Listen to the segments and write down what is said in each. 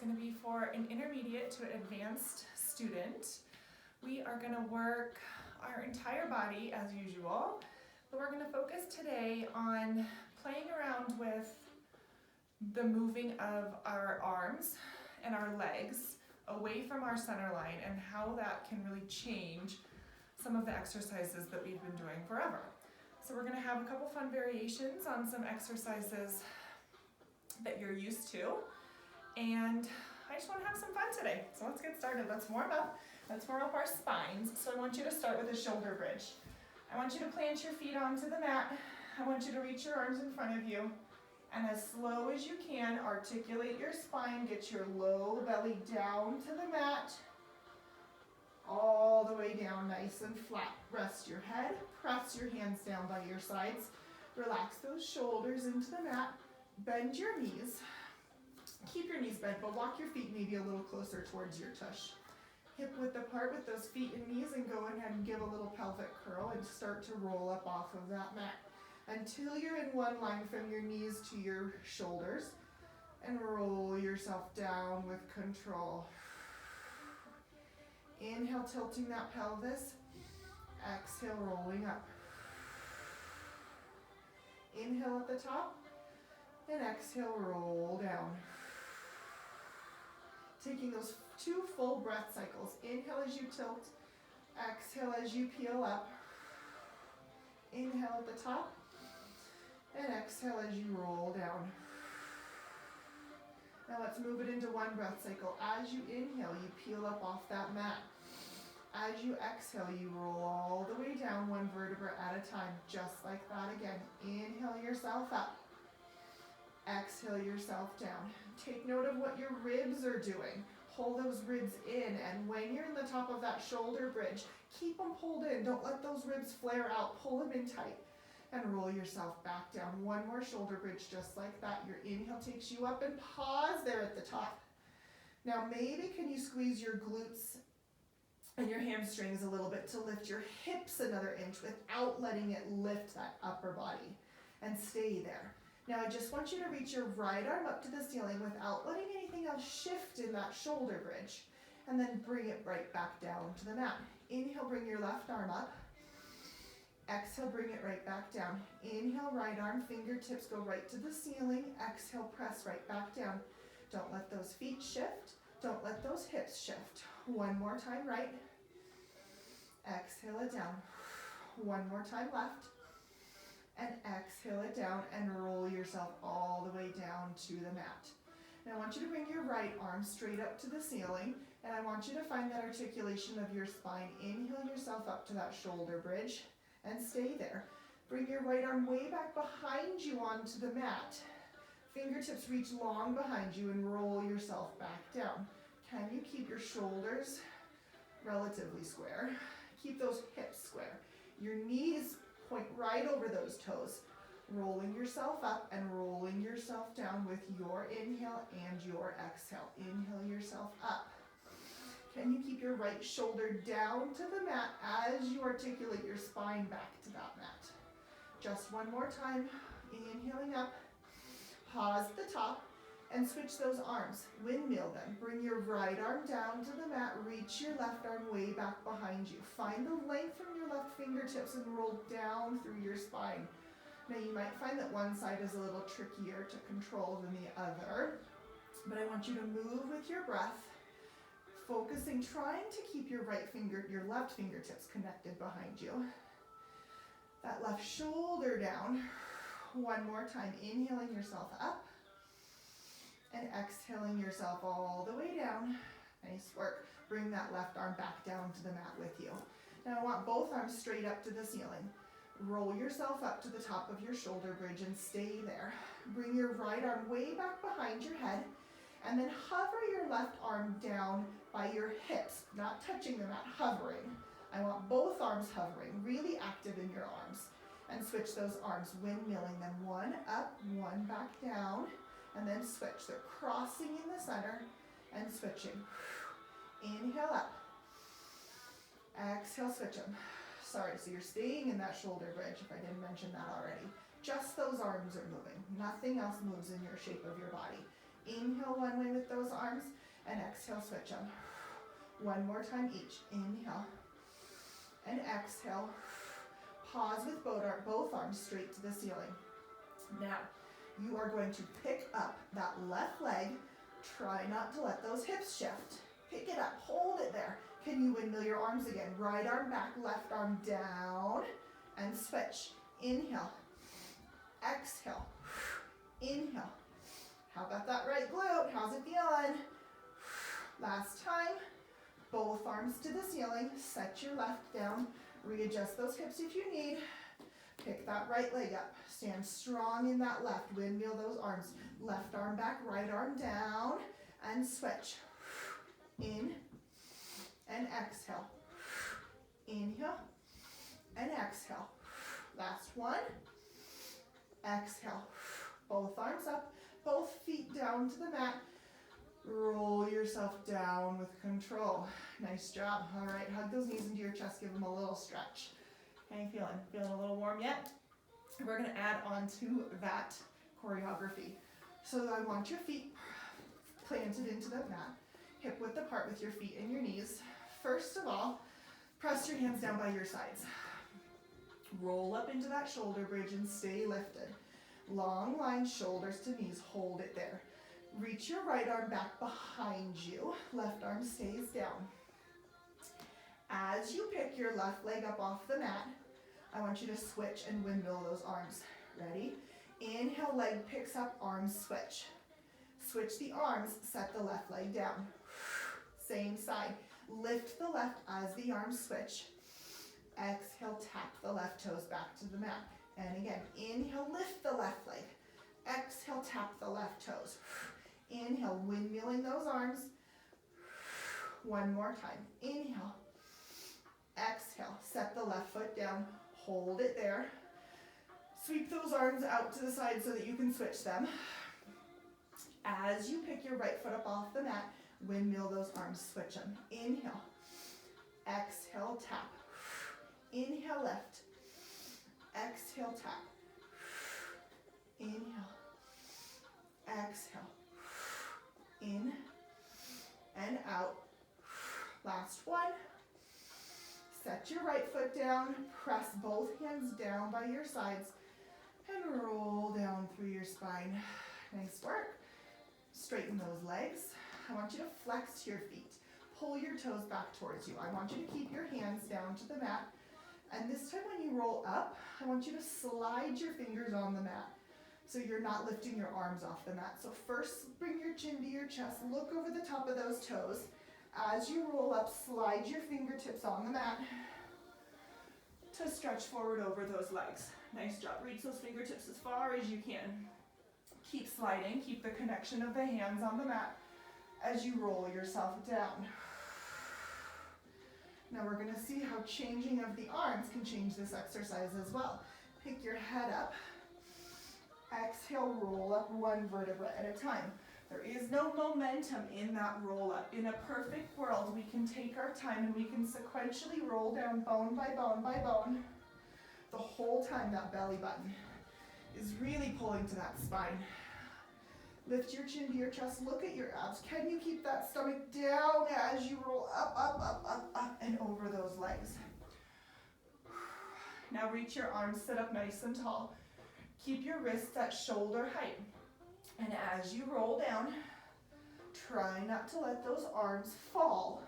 going to be for an intermediate to advanced student. We are going to work our entire body as usual, but we're going to focus today on playing around with the moving of our arms and our legs away from our center line and how that can really change some of the exercises that we've been doing forever. So we're going to have a couple fun variations on some exercises that you're used to, and I just want to have some fun today. So let's get started. Let's warm up. Let's warm up our spines. So I want you to start with a shoulder bridge. I want you to plant your feet onto the mat. I want you to reach your arms in front of you, and as slow as you can, articulate your spine. Get your low belly down to the mat, all the way down nice and flat. Rest your head, press your hands down by your sides. Relax those shoulders into the mat. Bend your knees. Keep your knees bent, but walk your feet maybe a little closer towards your tush. Hip width apart with those feet and knees, and go ahead and give a little pelvic curl and start to roll up off of that mat until you're in one line from your knees to your shoulders, and roll yourself down with control. Inhale, tilting that pelvis. Exhale, rolling up. Inhale at the top, and exhale, roll down. Taking those 2 full breath cycles. Inhale as you tilt, exhale as you peel up. Inhale at the top, and exhale as you roll down. Now let's move it into 1 breath cycle. As you inhale, you peel up off that mat. As you exhale, you roll all the way down 1 vertebra at a time, just like that again. Inhale yourself up. Exhale yourself down. Take note of what your ribs are doing. Pull those ribs in, and when you're in the top of that shoulder bridge, keep them pulled in. Don't let those ribs flare out. Pull them in tight and roll yourself back down. 1 more shoulder bridge just like that. Your inhale takes you up, and pause there at the top. Now maybe can you squeeze your glutes and your hamstrings a little bit to lift your hips another inch without letting it lift that upper body, and stay there. Now I just want you to reach your right arm up to the ceiling without letting anything else shift in that shoulder bridge, and then bring it right back down to the mat. Inhale, bring your left arm up. Exhale, bring it right back down. Inhale, right arm, fingertips go right to the ceiling. Exhale, press right back down. Don't let those feet shift. Don't let those hips shift. 1 more time, right. Exhale it down. 1 more time, left. And exhale it down, and roll yourself all the way down to the mat. Now I want you to bring your right arm straight up to the ceiling, and I want you to find that articulation of your spine. Inhale yourself up to that shoulder bridge, and stay there. Bring your right arm way back behind you onto the mat. Fingertips reach long behind you, and roll yourself back down. Can you keep your shoulders relatively square? Keep those hips square. Your knees point right over those toes. Rolling yourself up and rolling yourself down with your inhale and your exhale. Inhale yourself up. Can you keep your right shoulder down to the mat as you articulate your spine back to that mat? Just 1 more time. Inhaling up. Pause at the top and switch those arms. Windmill them. Bring your right arm down to the mat. Reach your left arm way back behind you. Find the length from your left fingertips and roll down through your spine. Now you might find that one side is a little trickier to control than the other, but I want you to move with your breath, focusing, trying to keep your left fingertips connected behind you. That left shoulder down. 1 more time. Inhaling yourself up, and exhaling yourself all the way down. Nice work. Bring that left arm back down to the mat with you. Now I want both arms straight up to the ceiling. Roll yourself up to the top of your shoulder bridge and stay there. Bring your right arm way back behind your head, and then hover your left arm down by your hips, not touching the mat, hovering. I want both arms hovering, really active in your arms. And switch those arms, windmilling them. 1 up, 1 back down. And then switch. They're crossing in the center and switching. Inhale up. Exhale, switch them. Sorry, so you're staying in that shoulder bridge, if I didn't mention that already. Just those arms are moving. Nothing else moves in your shape of your body. Inhale one way with those arms, and exhale, switch them. One more time each. Inhale, and exhale. Pause with both arms straight to the ceiling. Now, you are going to pick up that left leg. Try not to let those hips shift. Pick it up, hold it there. Can you windmill your arms again? Right arm back, left arm down, and switch. Inhale, exhale, inhale. How about that right glute? How's it feeling? Last time, both arms to the ceiling. Set your left down. Readjust those hips if you need. Pick that right leg up. Stand strong in that left. Windmill those arms. Left arm back, right arm down, and switch. In and exhale. Inhale and exhale. Last one. Exhale. Both arms up, both feet down to the mat. Roll yourself down with control. Nice job. All right, hug those knees into your chest. Give them a little stretch. How you feeling? Feeling a little warm yet? We're going to add on to that choreography. So I want your feet planted into the mat, hip width apart with your feet and your knees. First of all, press your hands down by your sides. Roll up into that shoulder bridge and stay lifted. Long line, shoulders to knees. Hold it there. Reach your right arm back behind you. Left arm stays down. As you pick your left leg up off the mat, I want you to switch and windmill those arms. Ready? Inhale, leg picks up, arms switch. Switch the arms, set the left leg down. Same side. Lift the left as the arms switch. Exhale, tap the left toes back to the mat. And again, inhale, lift the left leg. Exhale, tap the left toes. Inhale, windmilling those arms. One more time. Inhale. Exhale, set the left foot down. Hold it there. Sweep those arms out to the side so that you can switch them. As you pick your right foot up off the mat, windmill those arms, switch them. Inhale. Exhale, tap. Inhale, lift. Exhale, tap. Inhale. Exhale. In and out. Last one. Set your right foot down. Press both hands down by your sides and roll down through your spine. Nice work. Straighten those legs. I want you to flex your feet. Pull your toes back towards you. I want you to keep your hands down to the mat. And this time when you roll up, I want you to slide your fingers on the mat so you're not lifting your arms off the mat. So first, bring your chin to your chest. Look over the top of those toes. As you roll up, slide your fingertips on the mat to stretch forward over those legs. Nice job. Reach those fingertips as far as you can. Keep sliding. Keep the connection of the hands on the mat as you roll yourself down. Now we're going to see how changing of the arms can change this exercise as well. Pick your head up. Exhale, roll up one vertebra at a time. There is no momentum in that roll up. In a perfect world, we can take our time and we can sequentially roll down bone by bone by bone. The whole time that belly button is really pulling to that spine. Lift your chin to your chest, look at your abs. Can you keep that stomach down as you roll up, up, up, up, up, and over those legs? Now reach your arms, sit up nice and tall. Keep your wrists at shoulder height. And as you roll down, try not to let those arms fall.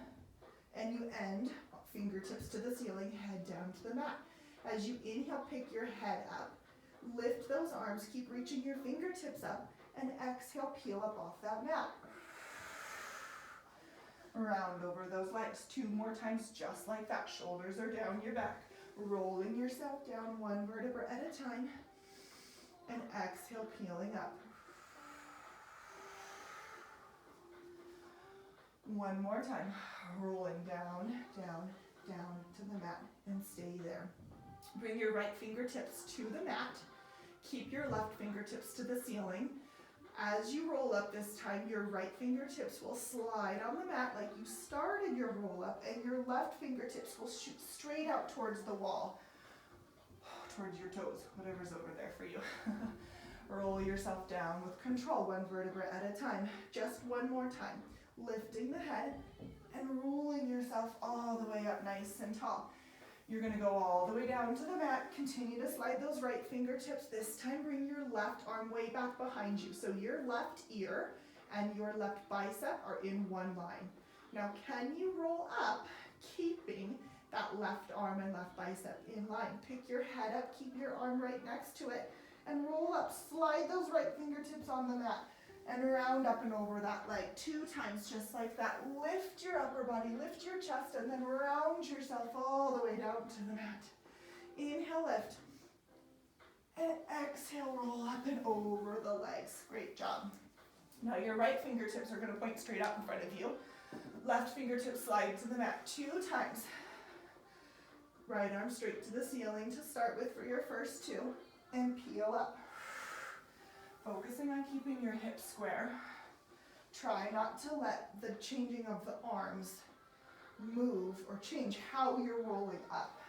And you end, fingertips to the ceiling, head down to the mat. As you inhale, pick your head up. Lift those arms, keep reaching your fingertips up. And exhale, peel up off that mat. Round over those legs. 2 more times, just like that. Shoulders are down your back. Rolling yourself down one vertebra at a time. And exhale, peeling up. One more time. Rolling down, down, down to the mat. And stay there. Bring your right fingertips to the mat. Keep your left fingertips to the ceiling. As you roll up this time, your right fingertips will slide on the mat like you started your roll up, and your left fingertips will shoot straight out towards the wall, towards your toes, whatever's over there for you. Roll yourself down with control, one vertebra at a time. Just one more time. Lifting the head and rolling yourself all the way up nice and tall. You're gonna go all the way down to the mat. Continue to slide those right fingertips. This time bring your left arm way back behind you. So your left ear and your left bicep are in one line. Now can you roll up, keeping that left arm and left bicep in line? Pick your head up, keep your arm right next to it, and roll up. Slide those right fingertips on the mat and round up and over that leg 2 times, just like that. Lift your upper body, lift your chest, and then round yourself all the way down to the mat. Inhale, lift, and exhale, roll up and over the legs. Great job. Now your right fingertips are going to point straight up in front of you. Left fingertips slide to the mat 2 times. Right arm straight to the ceiling to start with for your first 2, and peel up. Focusing on keeping your hips square. Try not to let the changing of the arms move or change how you're rolling up.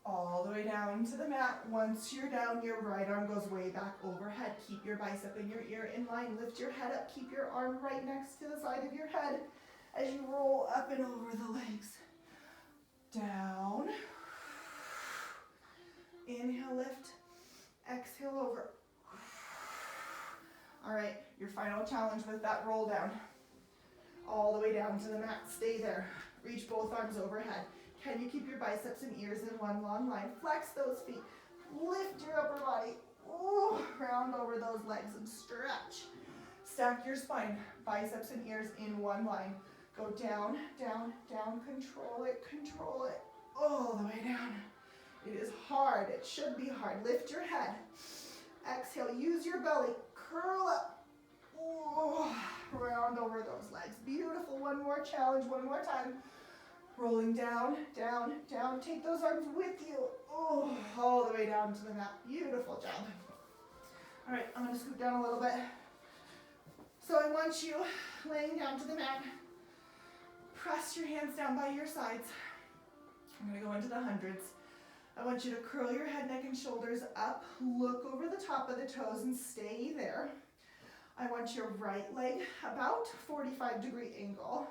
All the way down to the mat. Once you're down, your right arm goes way back overhead. Keep your bicep and your ear in line. Lift your head up. Keep your arm right next to the side of your head as you roll up and over the legs. Down. Inhale, lift. Exhale, over. All right, your final challenge with that roll down. All the way down to the mat. Stay there. Reach both arms overhead. Can you keep your biceps and ears in one long line? Flex those feet. Lift your upper body. Ooh, round over those legs and stretch. Stack your spine. Biceps and ears in one line. Go down, down, down. Control it, all the way down. It is hard. It should be hard. Lift your head. Exhale. Use your belly. Curl up. Ooh, round over those legs. Beautiful. One more challenge. One more time. Rolling down, down, down. Take those arms with you. Oh, all the way down to the mat. Beautiful job. All right, I'm going to scoot down a little bit. So I want you laying down to the mat. Press your hands down by your sides. I'm going to go into the hundreds. I want you to curl your head, neck, and shoulders up. Look over the top of the toes and stay there. I want your right leg about 45-degree angle.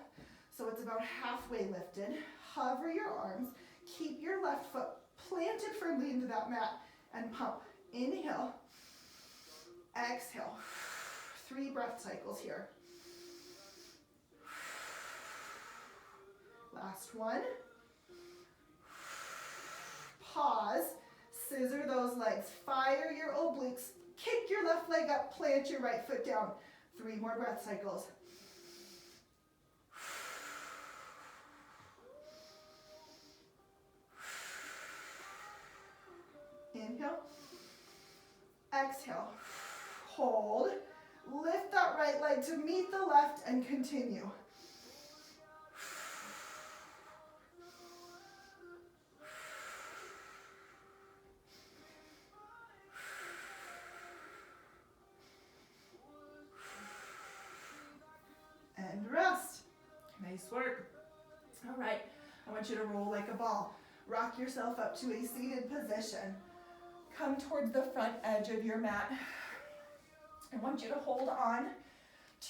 So it's about halfway lifted. Hover your arms. Keep your left foot planted firmly into that mat and pump. Inhale. Exhale. 3 breath cycles here. Last one. Pause. Scissor those legs. Fire your obliques. Kick your left leg up. Plant your right foot down. 3 more breath cycles. Inhale. Exhale. Hold. Lift that right leg to meet the left and continue. And rest. Nice work. All right. I want you to roll like a ball. Rock yourself up to a seated position. Come towards the front edge of your mat. I want you to hold on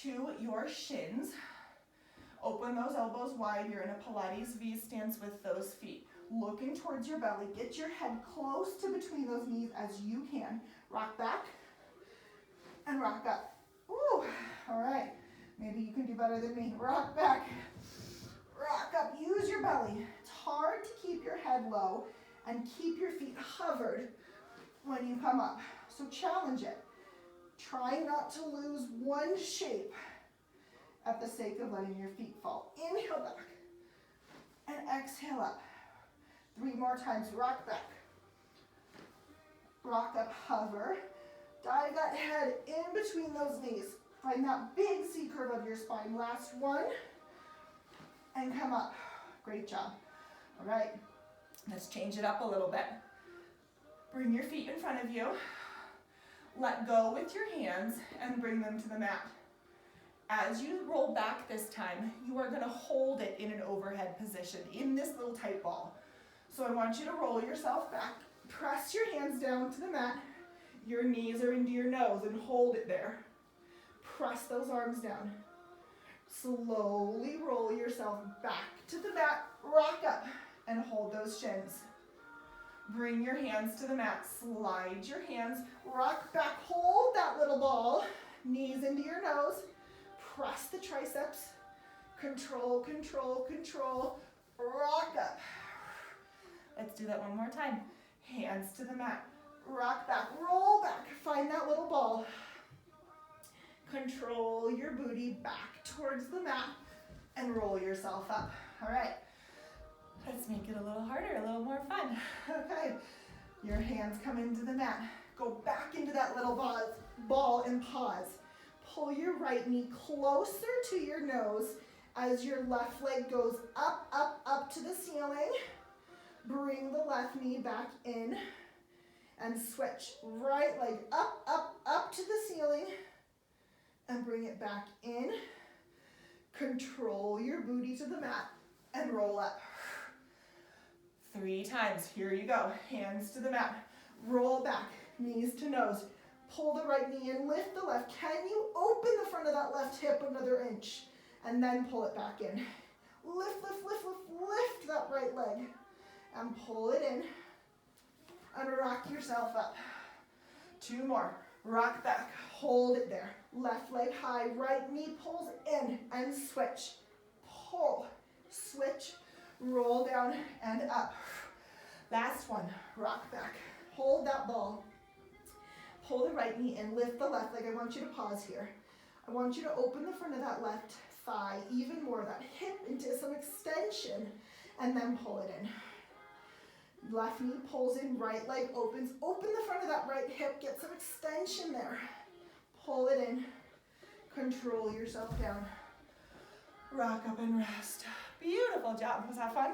to your shins. Open those elbows wide. You're in a Pilates V stance with those feet. Looking towards your belly. Get your head close to between those knees as you can. Rock back and rock up. Ooh, all right. Maybe you can do better than me. Rock back, rock up. Use your belly. It's hard to keep your head low and keep your feet hovered when you come up. So challenge it. Try not to lose one shape at the sake of letting your feet fall. Inhale back and exhale up. 3 more times. Rock back, rock up, hover. Dive that head in between those knees. Find that big C curve of your spine. Last one. And come up. Great job. All right. Let's change it up a little bit. Bring your feet in front of you. Let go with your hands and bring them to the mat. As you roll back this time, you are going to hold it in an overhead position in this little tight ball. So I want you to roll yourself back. Press your hands down to the mat. your knees are into your nose and hold it there. Press those arms down. Slowly roll yourself back to the mat, rock up, and hold those shins. Bring your hands to the mat, slide your hands, rock back, hold that little ball, knees into your nose, press the triceps, control, control, control, rock up. Let's do that one more time. Hands to the mat, rock back, roll back, find that little ball. Control your booty back towards the mat and roll yourself up. All right, let's make it a little harder, a little more fun. Okay, your hands come into the mat. Go back into that little ball and pause. Pull your right knee closer to your nose as your left leg goes up, up, up to the ceiling. Bring the left knee back in and switch. Right leg up, up, up to the ceiling and bring it back in. Control your booty to the mat and roll up. 3 times. Here you go. Hands to the mat. Roll back. Knees to nose. Pull the right knee in. Lift the left. Can you open the front of that left hip another inch? And then pull it back in. Lift, lift, lift, lift, lift that right leg. And pull it in. And rock yourself up. 2 more. Rock back. Hold it there. Left leg high. Right knee pulls in. And switch. Pull. Switch. Roll down and up. Last one. Rock back. Hold that ball. Pull the right knee in. Lift the left leg. I want you to pause here. I want you to open the front of that left thigh even more. That hip into some extension. And then pull it in. Left knee pulls in. Right leg opens. Open the front of that right hip. Get some extension there. Pull it in. Control yourself down. Rock up and rest. Beautiful job. Was that fun?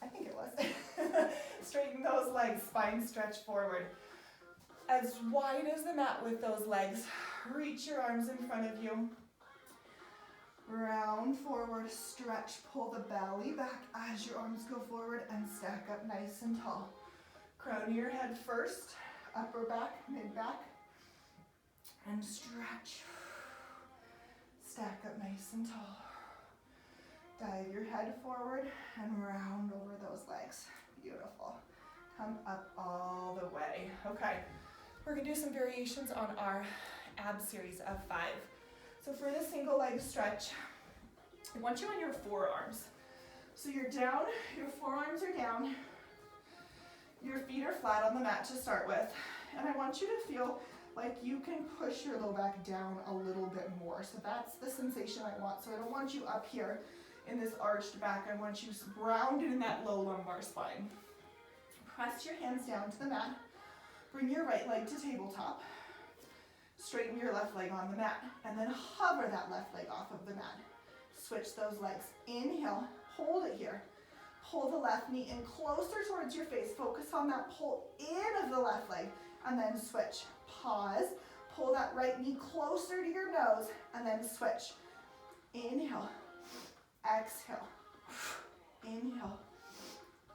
I think it was. Straighten those legs, spine stretch forward. As wide as the mat with those legs. Reach your arms in front of you. Round forward, stretch, pull the belly back as your arms go forward and stack up nice and tall. Crown of your head first, upper back, mid back, and stretch. Stack up nice and tall. Dive your head forward and round over those legs. Beautiful. Come up all the way. Okay, we're gonna do some variations on our ab series of 5. So for the single leg stretch, I want you on your forearms. So you're down, your forearms are down, your feet are flat on the mat to start with, and I want you to feel like you can push your low back down a little bit more. So that's the sensation I want. So I don't want you up here in this arched back. I want you grounded in that low lumbar spine. Press your hands down to the mat. Bring your right leg to tabletop. Straighten your left leg on the mat. And then hover that left leg off of the mat. Switch those legs. Inhale. Hold it here. Pull the left knee in closer towards your face. Focus on that pull in of the left leg. And then switch. Pause. Pull that right knee closer to your nose. And then switch. Inhale. Exhale. Inhale.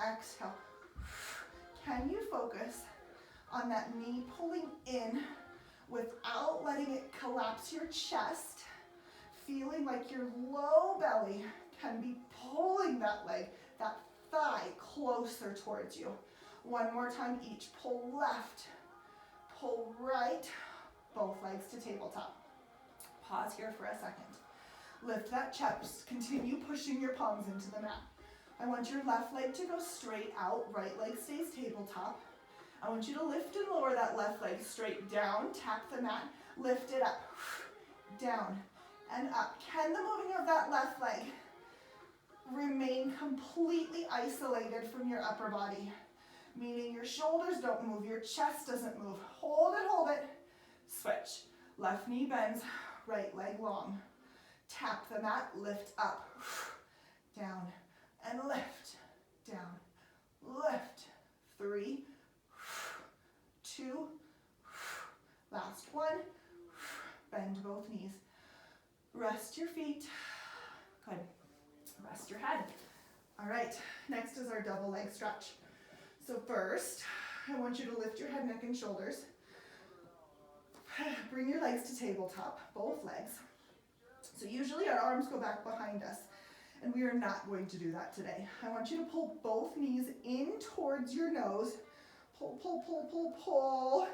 Exhale. Can you focus on that knee pulling in without letting it collapse your chest? Feeling like your low belly can be pulling that leg, that thigh closer towards you. One more time each. Pull left, pull right, both legs to tabletop. Pause here for a second. Lift that chest, continue pushing your palms into the mat. I want your left leg to go straight out, right leg stays tabletop. I want you to lift and lower that left leg straight down, tap the mat, lift it up, down and up. Can the moving of that left leg remain completely isolated from your upper body? Meaning your shoulders don't move, your chest doesn't move. Hold it, switch. Left knee bends, right leg long. Tap the mat, lift up, down, and lift, down, lift. 3, 2, last one. Bend both knees. Rest your feet. Good. Rest your head. All right, next is our double leg stretch. So first, I want you to lift your head, neck, and shoulders. Bring your legs to tabletop, both legs. So usually our arms go back behind us, and we are not going to do that today. I want you to pull both knees in towards your nose. Pull, pull, pull, pull, pull.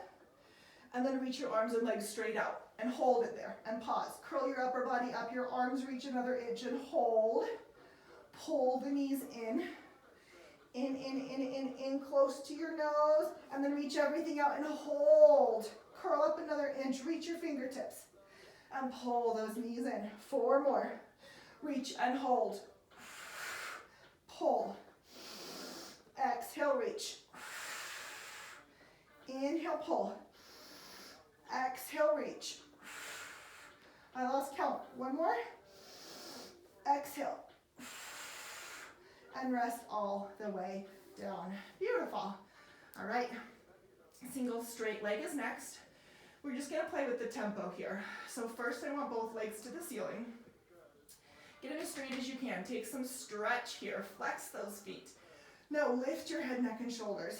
And then reach your arms and legs straight out and hold it there and pause. Curl your upper body up, your arms reach another inch and hold. Pull the knees in. In, close to your nose, and then reach everything out and hold. Curl up another inch, reach your fingertips, and pull those knees in. 4 more. Reach and hold. Pull. Exhale, reach. Inhale, pull. Exhale, reach. I lost count. 1 more. Exhale. And rest all the way down. Beautiful. All right, single straight leg is next. We're just gonna play with the tempo here. So first I want both legs to the ceiling. Get it as straight as you can. Take some stretch here. Flex those feet. Now lift your head, neck, and shoulders.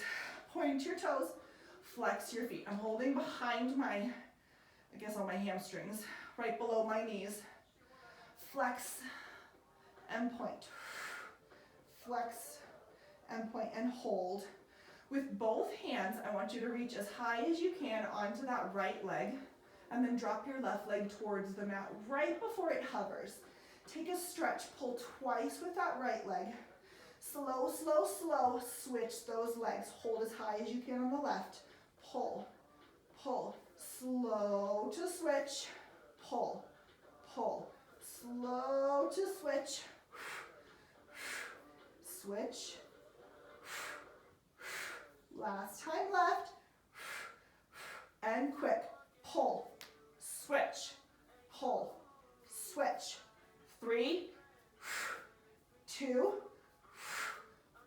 Point your toes. Flex your feet. I'm holding behind my, all my hamstrings, right below my knees. Flex and point. Flex and point and hold. With both hands, I want you to reach as high as you can onto that right leg, and then drop your left leg towards the mat right before it hovers. Take a stretch, pull twice with that right leg. Slow, slow, slow, switch those legs. Hold as high as you can on the left. Pull, pull, slow to switch, pull, pull, slow to switch, switch. Last time left. And quick. Pull, switch, pull, switch. 3, 2,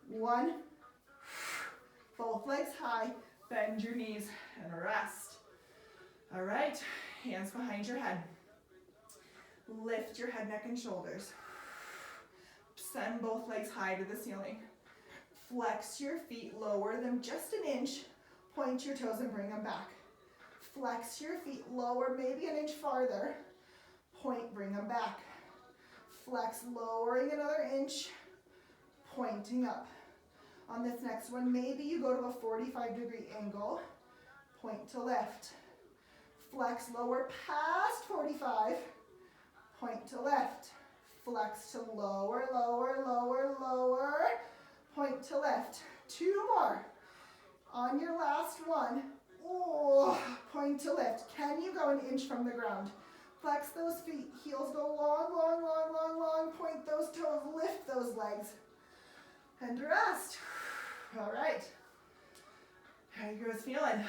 1. Both legs high. Bend your knees and rest. All right, hands behind your head. Lift your head, neck, and shoulders. Send both legs high to the ceiling. Flex your feet, lower them just an inch. Point your toes and bring them back. Flex your feet, lower maybe an inch farther. Point, bring them back. Flex, lowering another inch. Pointing up. On this next one, maybe you go to a 45-degree angle. Point to lift. Flex, lower past 45. Point to lift. Flex to lower, lower, lower, lower. Point to lift. 2 more. On your last one, point to lift. Can you go an inch from the ground? Flex those feet. Heels go long, long, long, long, long. Point those toes. Lift those legs. And rest. All right. How are you guys feeling?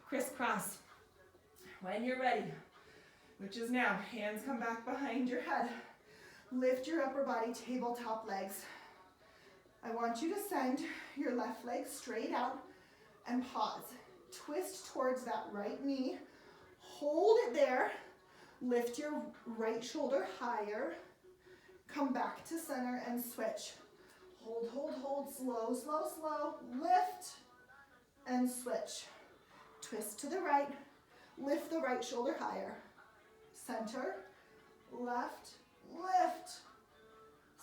Crisscross. When you're ready, which is now, hands come back behind your head. Lift your upper body, tabletop legs. I want you to send your left leg straight out and pause. Twist towards that right knee. Hold it there. Lift your right shoulder higher. Come back to center and switch. Hold, hold, hold. Slow, slow, slow. Lift and switch. Twist to the right. Lift the right shoulder higher. Center, left, lift.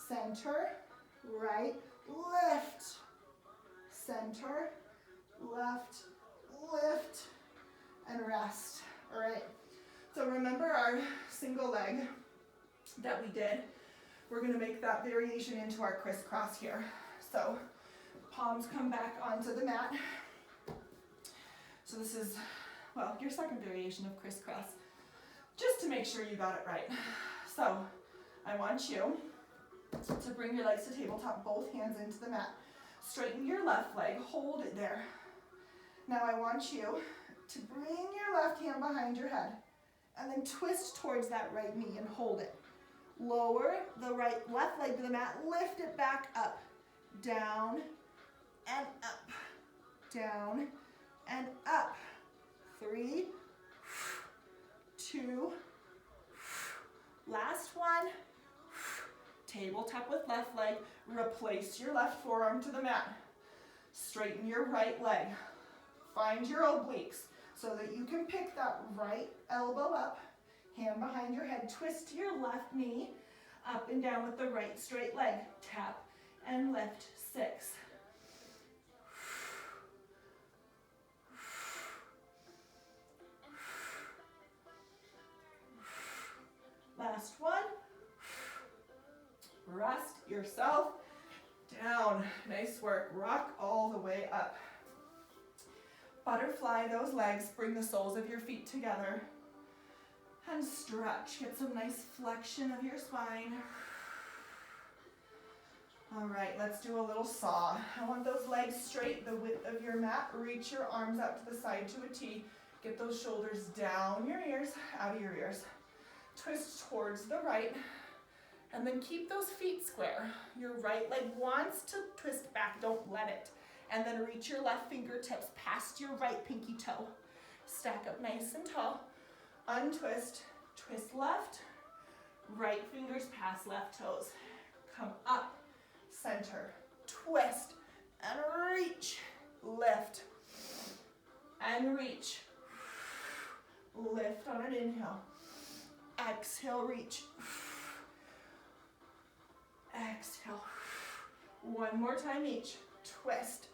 Center, right, lift. Center, left, lift, and rest. All right. So remember our single leg that we did. We're going to make that variation into our crisscross here. So palms come back onto the mat. So this is, well, your second variation of crisscross, just to make sure you got it right. So I want you to bring your legs to tabletop, both hands into the mat. Straighten your left leg, hold it there. Now I want you to bring your left hand behind your head and then twist towards that right knee and hold it. Lower the left leg to the mat, lift it back up, down and up, down and up. 3, 2, last one. Tabletop with left leg, replace your left forearm to the mat. Straighten your right leg. Find your obliques. so that you can pick that right elbow up, hand behind your head, twist your left knee up and down with the right straight leg. Tap and lift, 6. Last one. Rest yourself down. Nice work. Rock all the way up. Butterfly those legs. Bring the soles of your feet together. And stretch. Get some nice flexion of your spine. All right, let's do a little saw. I want those legs straight, the width of your mat. Reach your arms out to the side to a T. Get those shoulders down your ears, out of your ears. Twist towards the right, and then keep those feet square. Your right leg wants to twist back, don't let it. And then reach your left fingertips past your right pinky toe. Stack up nice and tall. Untwist, twist left, right fingers past left toes. Come up, center, twist, and reach. Lift, and reach. Lift on an inhale. Exhale, reach. Exhale. One more time each. Twist,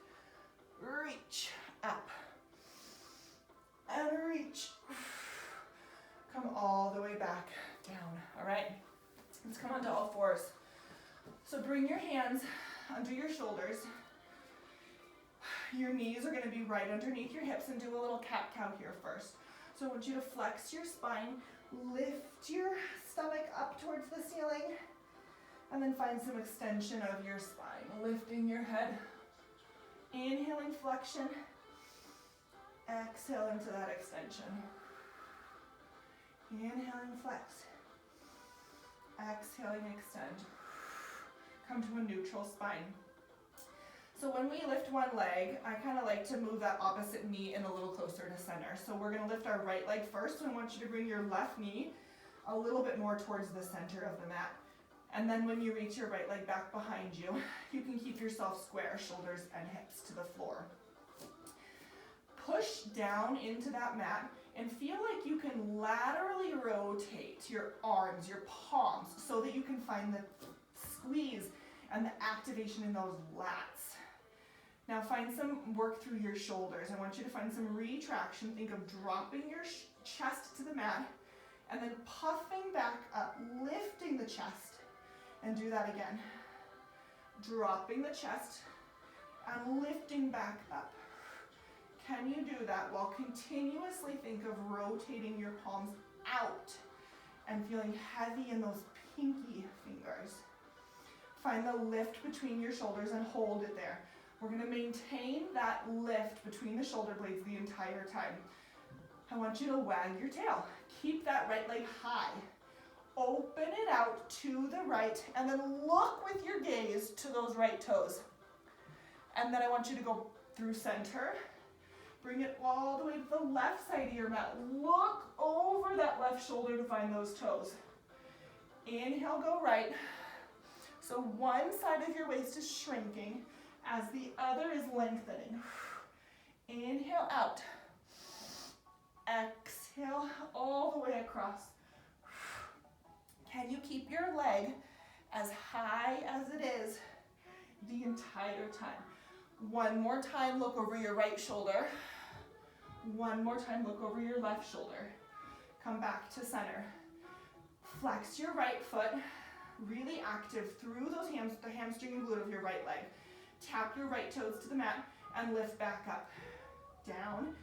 reach, up, and reach. Come all the way back down. All right, let's come onto all fours. So bring your hands under your shoulders. Your knees are going to be right underneath your hips, and do a little cat-cow here first. So I want you to flex your spine, lift your stomach up towards the ceiling, and then find some extension of your spine. Lifting your head, inhaling flexion, exhale into that extension. Inhaling flex, exhaling extend. Come to a neutral spine. So when we lift one leg, I kind of like to move that opposite knee in a little closer to center. So we're going to lift our right leg first. So I want you to bring your left knee a little bit more towards the center of the mat. And then when you reach your right leg back behind you, you can keep yourself square, shoulders and hips to the floor. Push down into that mat and feel like you can laterally rotate your arms, your palms, so that you can find the squeeze and the activation in those lats. Now find some work through your shoulders. I want you to find some retraction. Think of dropping your chest to the mat and then puffing back up, lifting the chest, and do that again. Dropping the chest and lifting back up. Can you do that while continuously think of rotating your palms out and feeling heavy in those pinky fingers? Find the lift between your shoulders and hold it there. We're going to maintain that lift between the shoulder blades the entire time. I want you to wag your tail. Keep that right leg high. Open it out to the right, and then look with your gaze to those right toes. And then I want you to go through center. Bring it all the way to the left side of your mat. Look over that left shoulder to find those toes. Inhale, go right. So one side of your waist is shrinking as the other is lengthening. Inhale out. Exhale all the way across. Can you keep your leg as high as it is the entire time? One more time, look over your right shoulder. One more time, look over your left shoulder. Come back to center. Flex your right foot, really active through those the hamstring and glute of your right leg. Tap your right toes to the mat and lift back up. Down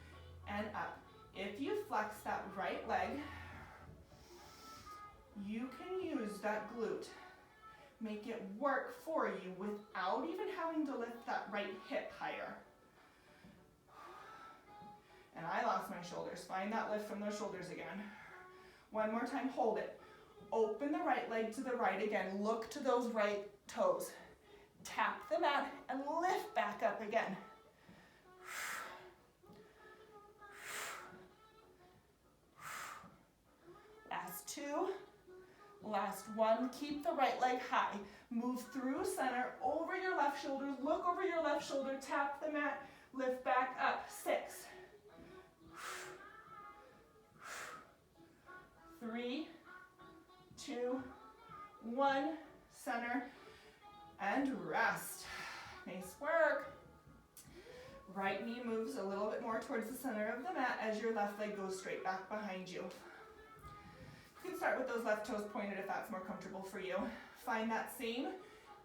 and up. If you flex that right leg, you can use that glute. Make it work for you without even having to lift that right hip higher. And I lost my shoulders. Find that lift from those shoulders again. One more time, hold it. Open the right leg to the right again. Look to those right toes. Tap the mat and lift back up again. Last two. Last one. Keep the right leg high. Move through center, over your left shoulder. Look over your left shoulder. Tap the mat. Lift back up. 6. 1, center, and rest. Nice work. Right knee moves a little bit more towards the center of the mat as your left leg goes straight back behind you. You can start with those left toes pointed if that's more comfortable for you. Find that same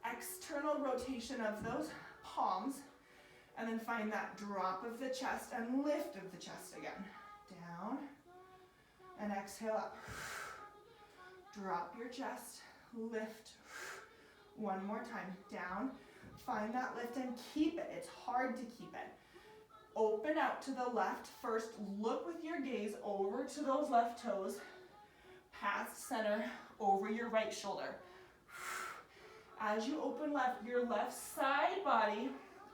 external rotation of those palms, and then find that drop of the chest and lift of the chest again. Down, and exhale up. Drop your chest, lift. One more time, down. Find that lift and keep it. It's hard to keep it. Open out to the left. First, look with your gaze over to those left toes, past center, over your right shoulder. As you open left, your left side body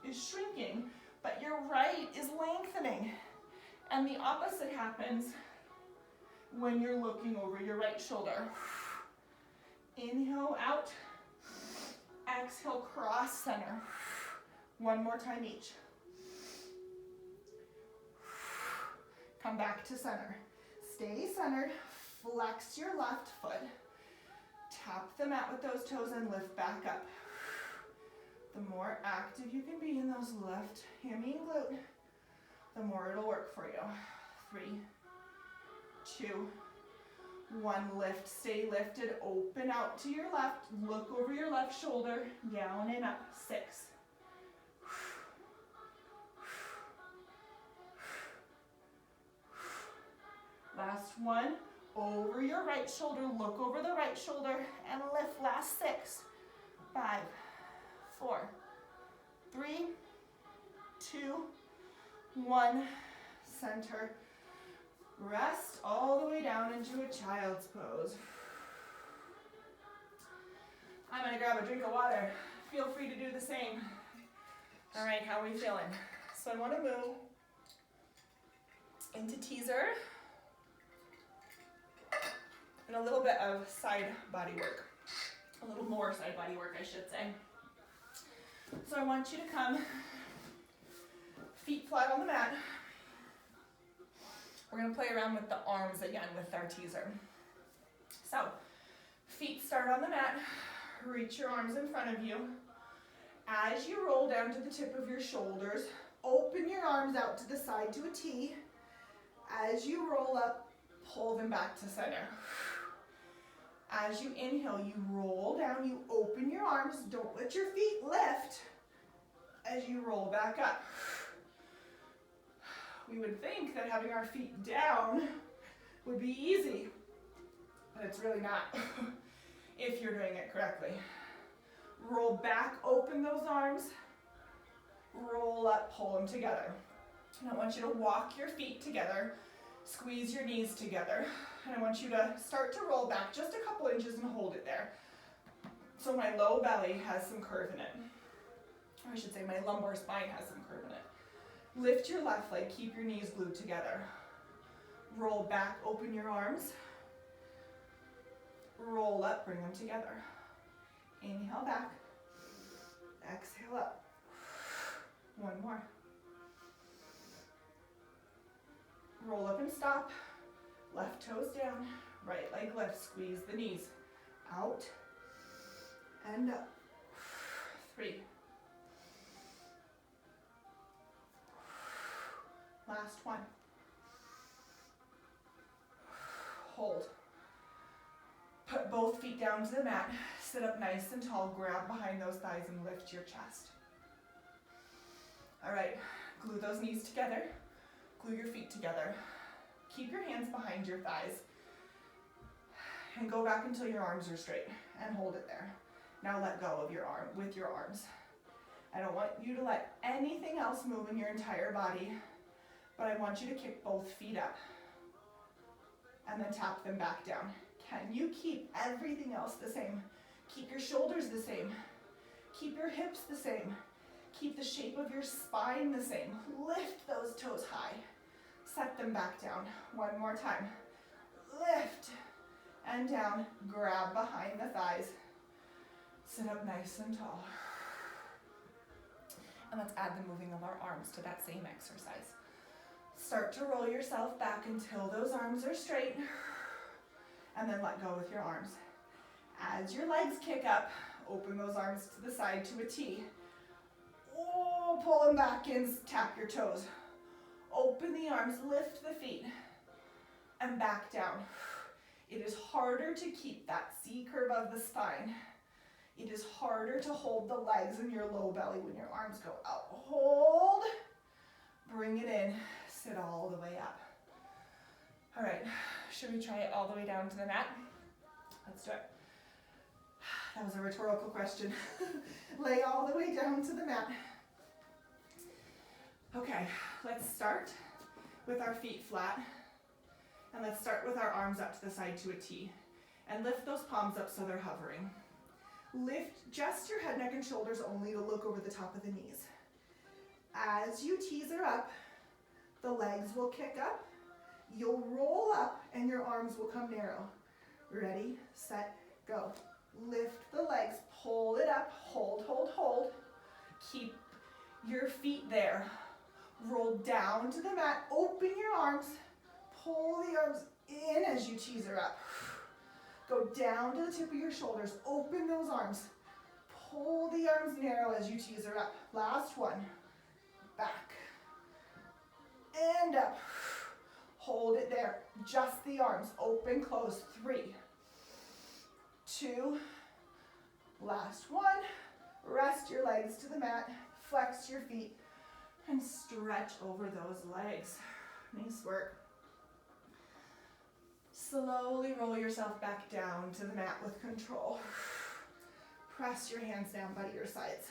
is shrinking, but your right is lengthening. And the opposite happens when you're looking over your right shoulder. Inhale out, exhale, cross center. One more time each. Come back to center. Stay centered, flex your left foot. Tap the mat with those toes and lift back up. The more active you can be in those left hammy and glute, the more it'll work for you. 3, 2, 1, lift, stay lifted, open out to your left, look over your left shoulder, down and up, 6. Last one, over your right shoulder, look over the right shoulder and lift, last 6. 5, 4, 3, 2, 1, center. Rest all the way down into a child's pose. I'm gonna grab a drink of water. Feel free to do the same. All right, how are we feeling? So I wanna move into teaser and a little bit of side body work. A little more side body work, I should say. So I want you to come feet flat on the mat. We're gonna play around with the arms again with our teaser. So, feet start on the mat, reach your arms in front of you. As you roll down to the tip of your shoulders, open your arms out to the side to a T. As you roll up, pull them back to center. As you inhale, you roll down, you open your arms, don't let your feet lift as you roll back up. We would think that having our feet down would be easy, but it's really not if you're doing it correctly. Roll back, open those arms, roll up, pull them together. And I want you to walk your feet together, squeeze your knees together, and I want you to start to roll back just a couple inches and hold it there. So my low belly has some curve in it. Or I should say my lumbar spine has some curve in it. Lift your left leg, keep your knees glued together. Roll back, open your arms. Roll up, bring them together. Inhale back, exhale up. One more. Roll up and stop. Left toes down, right leg lift, squeeze the knees. Out and up. 3. Last one. Hold. Put both feet down to the mat. Sit up nice and tall. Grab behind those thighs and lift your chest. All right, glue those knees together. Glue your feet together. Keep your hands behind your thighs. And go back until your arms are straight. And hold it there. Now let go of your arm with your arms. I don't want you to let anything else move in your entire body. But I want you to kick both feet up and then tap them back down. Can you keep everything else the same? Keep your shoulders the same. Keep your hips the same. Keep the shape of your spine the same. Lift those toes high. Set them back down. One more time. Lift and down. Grab behind the thighs. Sit up nice and tall. And let's add the moving of our arms to that same exercise. Start to roll yourself back until those arms are straight, and then let go with your arms. As your legs kick up, open those arms to the side to a T. Oh, pull them back in, tap your toes. Open the arms, lift the feet, and back down. It is harder to keep that C curve of the spine. It is harder to hold the legs in your low belly when your arms go out. Hold, bring it in, sit all the way up. All right, should we try it all the way down to the mat? Let's do it. That was a rhetorical question. Lay all the way down to the mat. Okay, let's start with our feet flat. And let's start with our arms up to the side to a T. And lift those palms up so they're hovering. Lift just your head, neck, and shoulders only to look over the top of the knees. As you teaser up, the legs will kick up. You'll roll up and your arms will come narrow. Ready, set, go. Lift the legs, pull it up, hold, hold, hold. Keep your feet there. Roll down to the mat, open your arms, pull the arms in as you teaser up. Go down to the tip of your shoulders, open those arms. Pull the arms narrow as you teaser up. Last one. Back. And up. Hold it there. Just the arms. Open, close. 3, 2. Last one. Rest your legs to the mat. Flex your feet. And stretch over those legs. Nice work. Slowly roll yourself back down to the mat with control. Press your hands down by your sides.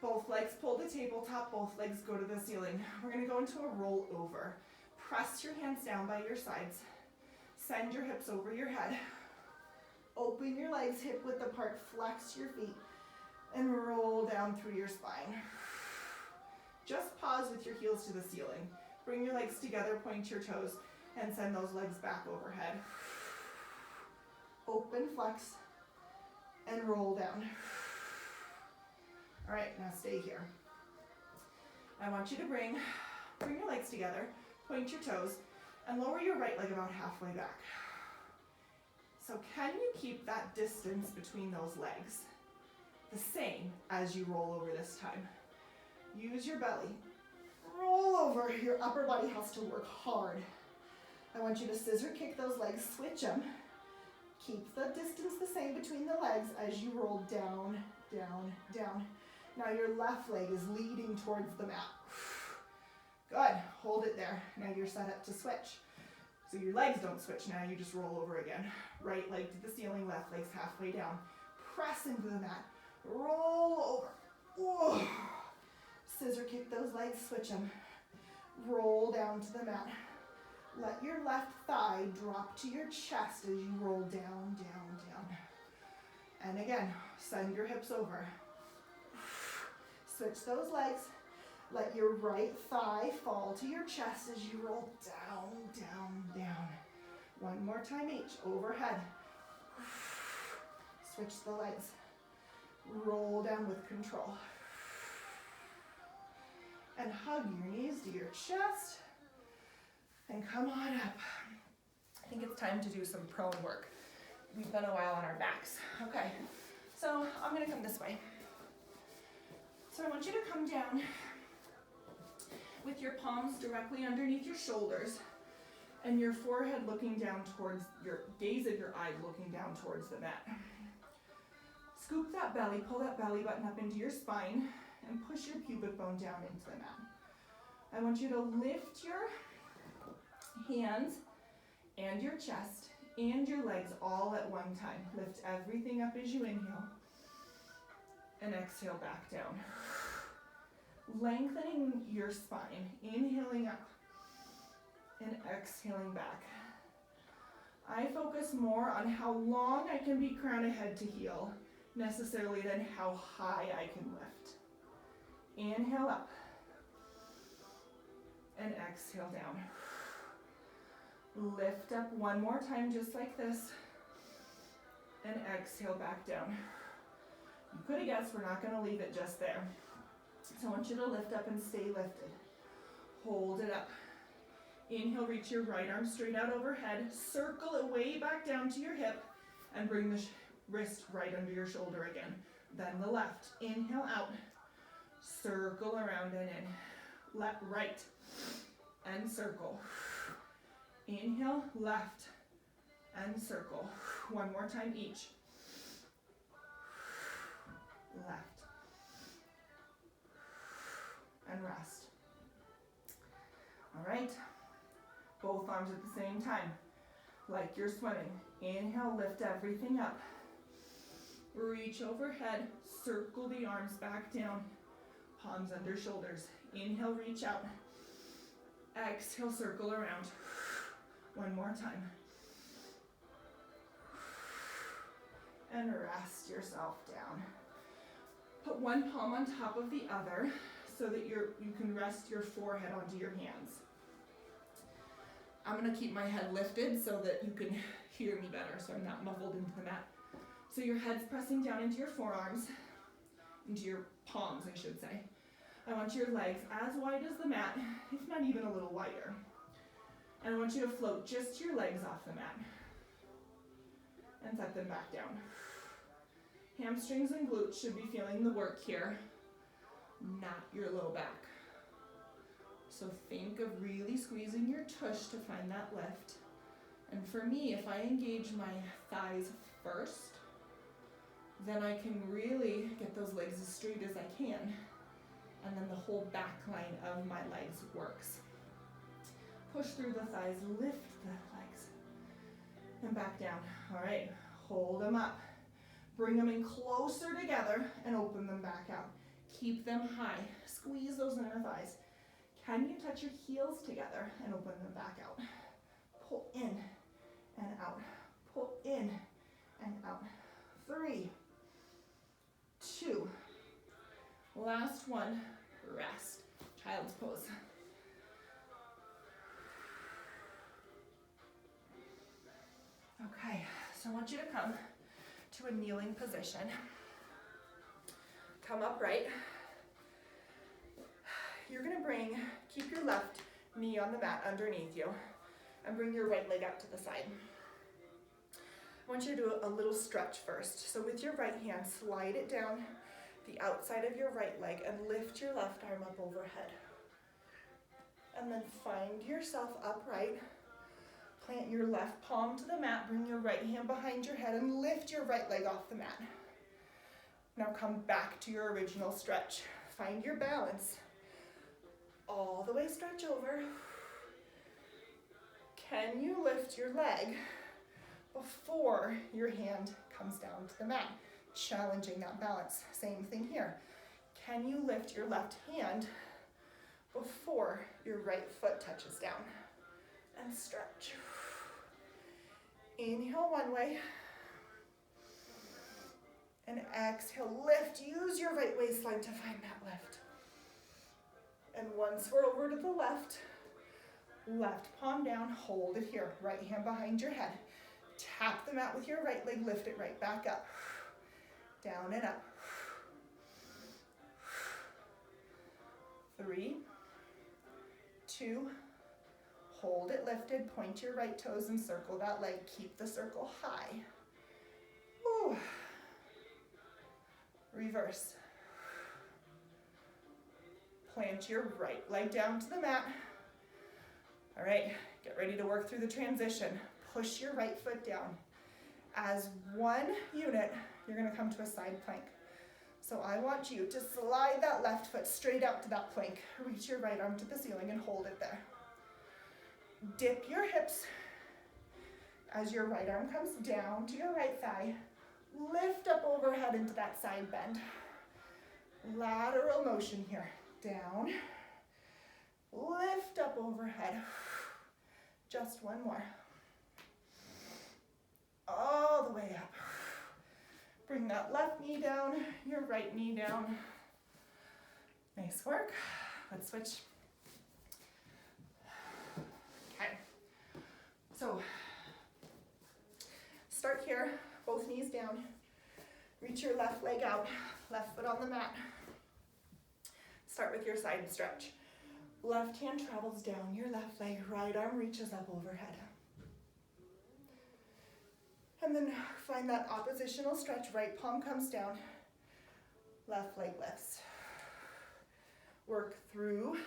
Both legs pull the tabletop, both legs go to the ceiling. We're going to go into a roll over. Press your hands down by your sides. Send your hips over your head. Open your legs hip width apart, flex your feet, and roll down through your spine. Just pause with your heels to the ceiling. Bring your legs together, point your toes, and send those legs back overhead. Open, flex, and roll down. All right, now stay here. I want you to bring your legs together, point your toes, and lower your right leg about halfway back. So can you keep that distance between those legs the same as you roll over this time? Use your belly. Roll over. Your upper body has to work hard. I want you to scissor kick those legs, switch them. Keep the distance the same between the legs as you roll down, down, down. Now your left leg is leading towards the mat. Good, hold it there. Now you're set up to switch. So your legs don't switch now, you just roll over again. Right leg to the ceiling, left leg's halfway down. Press into the mat, roll over. Whoa. Scissor kick those legs, switch them. Roll down to the mat. Let your left thigh drop to your chest as you roll down, down, down. And again, send your hips over. Switch those legs. Let your right thigh fall to your chest as you roll down, down, down. One more time each, overhead. Switch the legs. Roll down with control. And hug your knees to your chest. And come on up. I think it's time to do some prone work. We've been a while on our backs. Okay, so I'm gonna come this way. So I want you to come down with your palms directly underneath your shoulders and your forehead looking down towards your gaze of your eyes looking down towards the mat. Scoop that belly, pull that belly button up into your spine and push your pubic bone down into the mat. I want you to lift your hands and your chest and your legs all at one time. Lift everything up as you inhale and exhale back down. Lengthening your spine, inhaling up and exhaling back. I focus more on how long I can be crown of head to heel necessarily than how high I can lift. Inhale up and exhale down. Lift up one more time just like this and exhale back down. You could have guessed we're not going to leave it just there. So I want you to lift up and stay lifted. Hold it up. Inhale, reach your right arm straight out overhead. Circle it way back down to your hip and bring the wrist right under your shoulder again. Then the left, inhale out, circle around and in. Left, right, and circle. Inhale, left, and circle. One more time each. Left. And rest. All right. Both arms at the same time, like you're swimming. Inhale, lift everything up. Reach overhead, circle the arms back down, palms under shoulders. Inhale, reach out. Exhale, circle around. One more time. And rest yourself down. Put one palm on top of the other so that you can rest your forehead onto your hands. I'm going to keep my head lifted so that you can hear me better, so I'm not muffled into the mat. So your head's pressing down into your forearms, into your palms, I should say. I want your legs as wide as the mat, if not even a little wider. And I want you to float just your legs off the mat. And set them back down. Hamstrings and glutes should be feeling the work here, not your low back. So think of really squeezing your tush to find that lift. And for me, if I engage my thighs first, then I can really get those legs as straight as I can. And then the whole back line of my legs works. Push through the thighs, lift the legs, and back down. All right, hold them up. Bring them in closer together and open them back out. Keep them high. Squeeze those inner thighs. Can you touch your heels together and open them back out? Pull in and out. Pull in and out. 3, 2. Last one. Rest. Child's pose. Okay, so I want you to come to a kneeling position. Come upright. You're gonna keep your left knee on the mat underneath you and bring your right leg out to the side. I want you to do a little stretch first. So with your right hand, slide it down the outside of your right leg and lift your left arm up overhead. And then find yourself upright. Plant your left palm to the mat, bring your right hand behind your head and lift your right leg off the mat. Now come back to your original stretch. Find your balance. All the way stretch over. Can you lift your leg before your hand comes down to the mat? Challenging that balance. Same thing here. Can you lift your left hand before your right foot touches down? And stretch. Inhale one way. And exhale, lift. Use your right waistline to find that lift. And once we're over to the left palm down, hold it here. Right hand behind your head. Tap the mat with your right leg, lift it right back up. Down and up. 3, 2, hold it lifted, point your right toes and circle that leg. Keep the circle high. Ooh. Reverse. Plant your right leg down to the mat. All right, get ready to work through the transition. Push your right foot down. As one unit, you're gonna come to a side plank. So I want you to slide that left foot straight out to that plank. Reach your right arm to the ceiling and hold it there. Dip your hips as your right arm comes down to your right thigh. Lift up overhead into that side bend. Lateral motion here. Down. Lift up overhead. Just one more. All the way up. Bring that left knee down, your right knee down. Nice work. Let's switch. Okay. So, start here, both knees down. Reach your left leg out, left foot on the mat. Start with your side stretch. Left hand travels down your left leg, right arm reaches up overhead. And then find that oppositional stretch. Right palm comes down, left leg lifts. Work through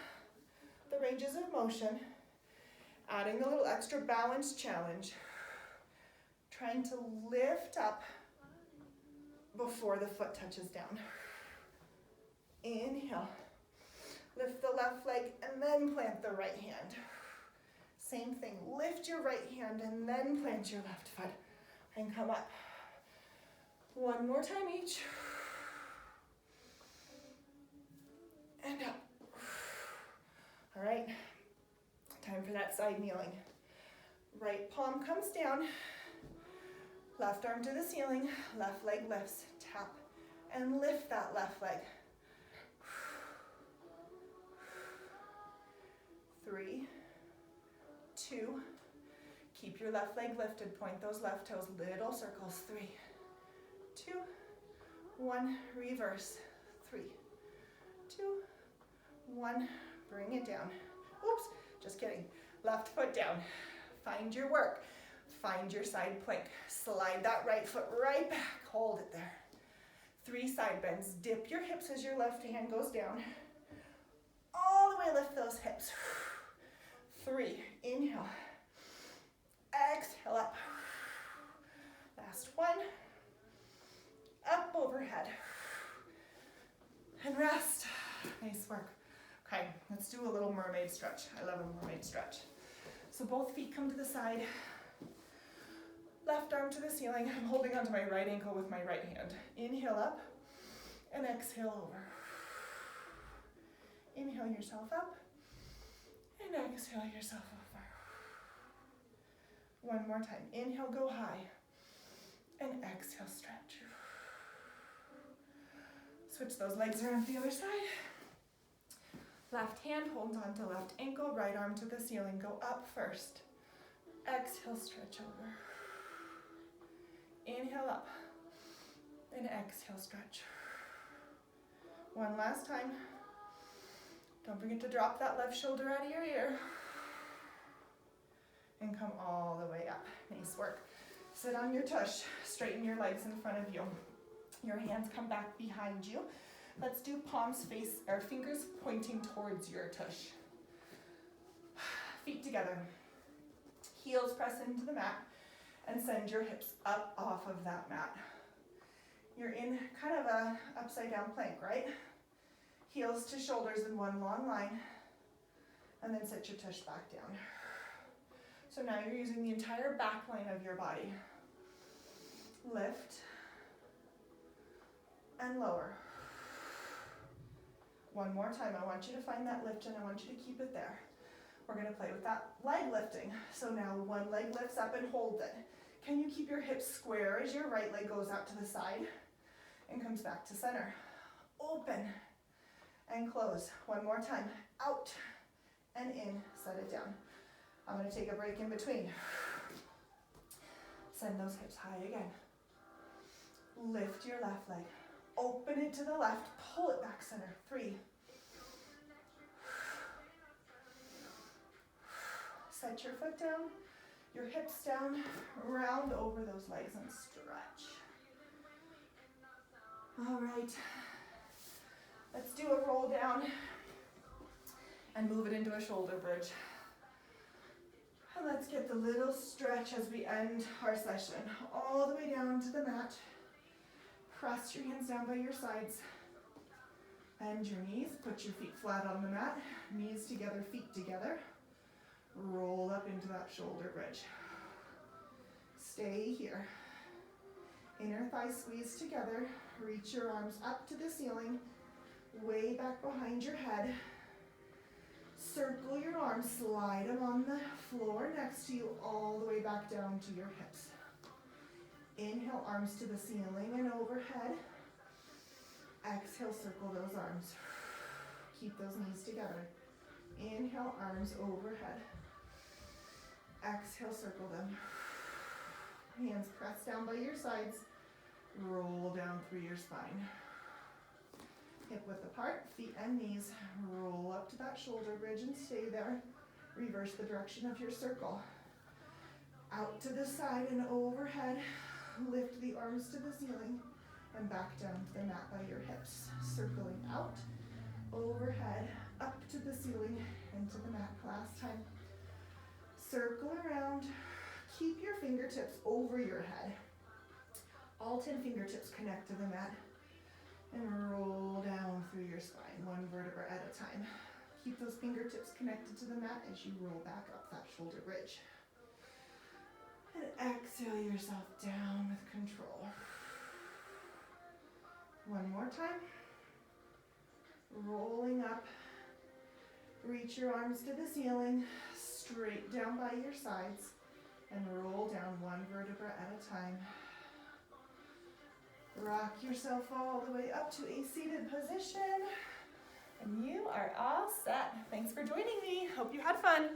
the ranges of motion, adding a little extra balance challenge. Trying to lift up before the foot touches down. Inhale. Lift the left leg and then plant the right hand. Same thing, lift your right hand and then plant your left foot and come up. One more time each. And up. All right, time for that side kneeling. Right palm comes down, left arm to the ceiling, left leg lifts, tap and lift that left leg. 3, 2, keep your left leg lifted, point those left toes, little circles. 3, 2, 1, reverse. 3, 2, 1, bring it down. Oops, just kidding. Left foot down. Find your work. Find your side plank. Slide that right foot right back. Hold it there. 3 side bends. Dip your hips as your left hand goes down. All the way lift those hips. 3, inhale. Exhale up. Last one. Up overhead. And rest. Nice work. Okay, let's do a little mermaid stretch. I love a mermaid stretch. So both feet come to the side. Left arm to the ceiling. I'm holding onto my right ankle with my right hand. Inhale up and exhale over. Inhale yourself up and exhale yourself over. One more time. Inhale, go high and exhale, stretch. Switch those legs around to the other side. Left hand holds onto left ankle, right arm to the ceiling. Go up first. Exhale, stretch over. Inhale up and exhale, stretch. One last time. Don't forget to drop that left shoulder out of your ear. And come all the way up. Nice work. Sit on your tush. Straighten your legs in front of you. Your hands come back behind you. Let's do palms face, or fingers pointing towards your tush. Feet together. Heels press into the mat and send your hips up off of that mat. You're in kind of a upside down plank, right? Heels to shoulders in one long line, and then sit your tush back down. So now you're using the entire back line of your body. Lift and lower. One more time. I want you to find that lift and I want you to keep it there. We're going to play with that leg lifting. So now one leg lifts up and holds it. Can you keep your hips square as your right leg goes out to the side and comes back to center? Open and close. One more time. Out and in. Set it down. I'm going to take a break in between. Send those hips high again. Lift your left leg. Open it to the left. Pull it back center. 3. Set your foot down. Your hips down. Round over those legs and stretch. All right. Let's do a roll down and move it into a shoulder bridge. And let's get the little stretch as we end our session. All the way down to the mat. Press your hands down by your sides. Bend your knees. Put your feet flat on the mat. Knees together, feet together. Roll up into that shoulder bridge. Stay here. Inner thighs squeeze together. Reach your arms up to the ceiling. Way back behind your head. Circle your arms, slide them on the floor next to you, all the way back down to your hips. Inhale, arms to the ceiling and overhead. Exhale, circle those arms. Keep those knees together. Inhale, arms overhead. Exhale, circle them. Hands pressed down by your sides. Roll down through your spine. Hip width apart, feet and knees. Roll up to that shoulder bridge and stay there. Reverse the direction of your circle. Out to the side and overhead. Lift the arms to the ceiling and back down to the mat by your hips. Circling out, overhead, up to the ceiling, and to the mat. Last time. Circle around. Keep your fingertips over your head. All 10 fingertips connect to the mat. And roll down through your spine, one vertebra at a time. Keep those fingertips connected to the mat as you roll back up that shoulder bridge. And exhale yourself down with control. One more time. Rolling up. Reach your arms to the ceiling, straight down by your sides, and roll down one vertebra at a time. Rock yourself all the way up to a seated position. And you are all set. Thanks for joining me. Hope you had fun.